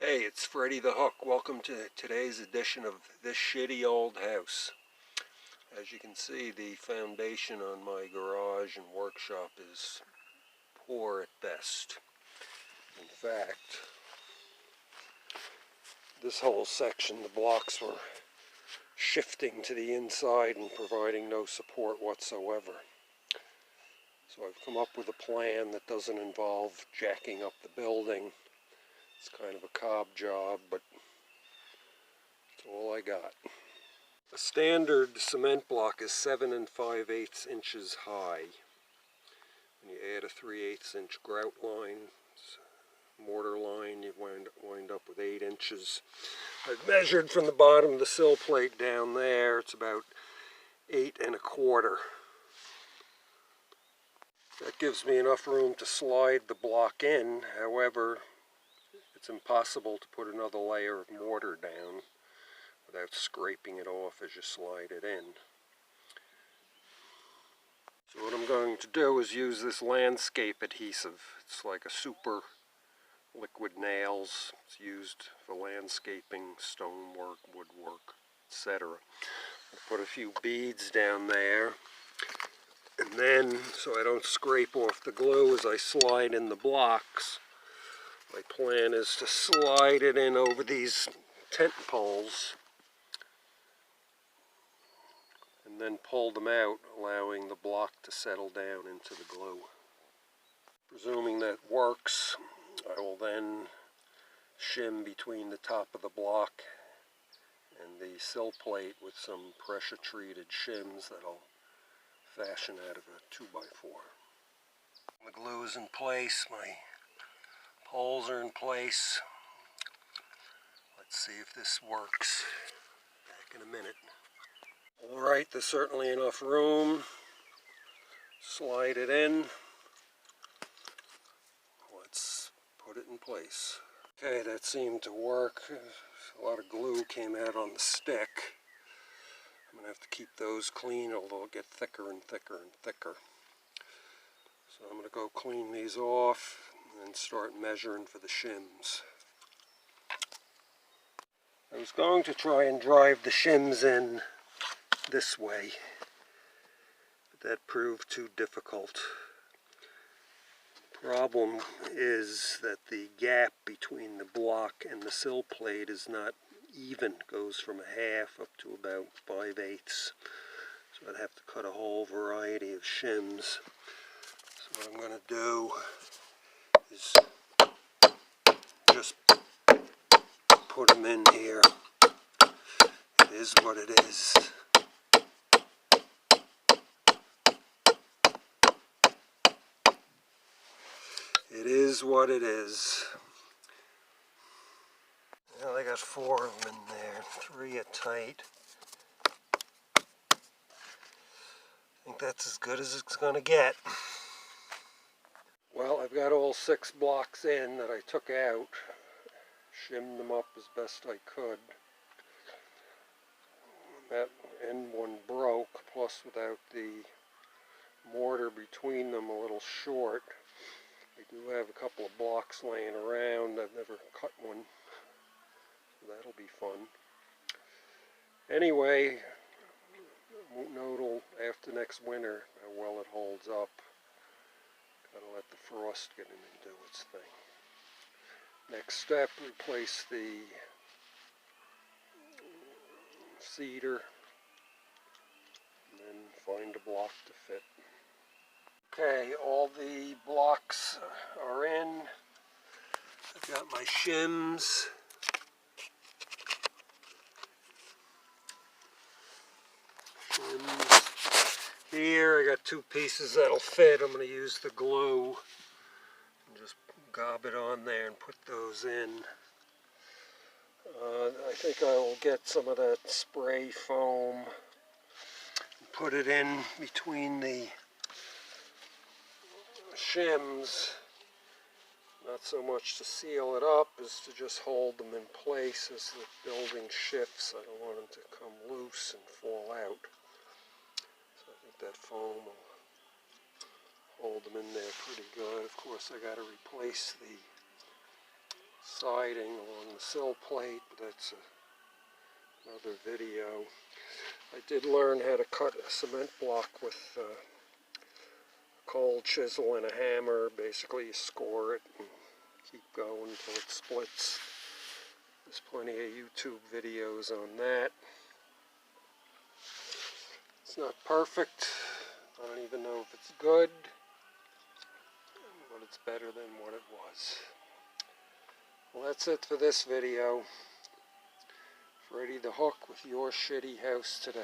Hey, it's Freddy the Hook. Welcome to today's edition of This Shitty Old House. As you can see, the foundation on my garage and workshop is poor at best. In fact, this whole section, the blocks were shifting to the inside and providing no support whatsoever. So I've come up with a plan that doesn't involve jacking up the building. It's kind of a cob job, but it's all I got. A standard cement block is 7 5/8 inches high. When you add a 3/8 inch grout line, mortar line, you wind up with 8 inches. I've measured from the bottom of the sill plate down there. It's about 8 1/4. That gives me enough room to slide the block in. However, it's impossible to put another layer of mortar down without scraping it off as you slide it in. So what I'm going to do is use this landscape adhesive. It's like a super liquid nails. It's used for landscaping, stonework, woodwork, etc. I'll put a few beads down there, and then, so I don't scrape off the glue as I slide in the blocks, my plan is to slide it in over these tent poles and then pull them out, allowing the block to settle down into the glue. Presuming that works, I will then shim between the top of the block and the sill plate with some pressure treated shims that I'll fashion out of a 2x4. The glue is in place, my poles are in place. Let's see if this works. Back in a minute. Alright, there's certainly enough room. Slide it in. Let's put it in place. Okay, that seemed to work. A lot of glue came out on the stick. I'm going to have to keep those clean, or they'll get thicker and thicker and thicker. So I'm going to go clean these off and start measuring for the shims. I was going to try and drive the shims in this way, but that proved too difficult. Problem is that the gap between the block and the sill plate is not even. It goes from 1/2 up to about 5/8. So I'd have to cut a whole variety of shims. So what I'm going to do is just put them in here. It is what it is. It is what it is. Well, I got 4 of them in there. 3 are tight. I think that's as good as it's going to get. Well, I've got all 6 blocks in that I took out. Shimmed them up as best I could. That end one broke, plus without the mortar between them a little short. I do have a couple of blocks laying around. I've never cut one, so that'll be fun. Anyway, I won't know till after next winter how well it holds up. Gotta let the frost get in and do its thing. Next step, replace the cedar, and then find a block to fit. Okay, all the blocks are in. I've got my shims. Here, I got 2 pieces that'll fit. I'm going to use the glue and just gob it on there and put those in. I think I will get some of that spray foam and put it in between the shims. Not so much to seal it up as to just hold them in place as the building shifts. I don't want them to come loose and fall out. So I think that foam will hold them in there pretty good. Of course, I got to replace the siding along the sill plate. That's another video. I did learn how to cut a cement block with a cold chisel and a hammer. Basically you score it and keep going until it splits. There's plenty of YouTube videos on that. It's not perfect. I don't even know if it's good, but it's better than what it was. Well, that's it for this video. Ready to hook with your shitty house today.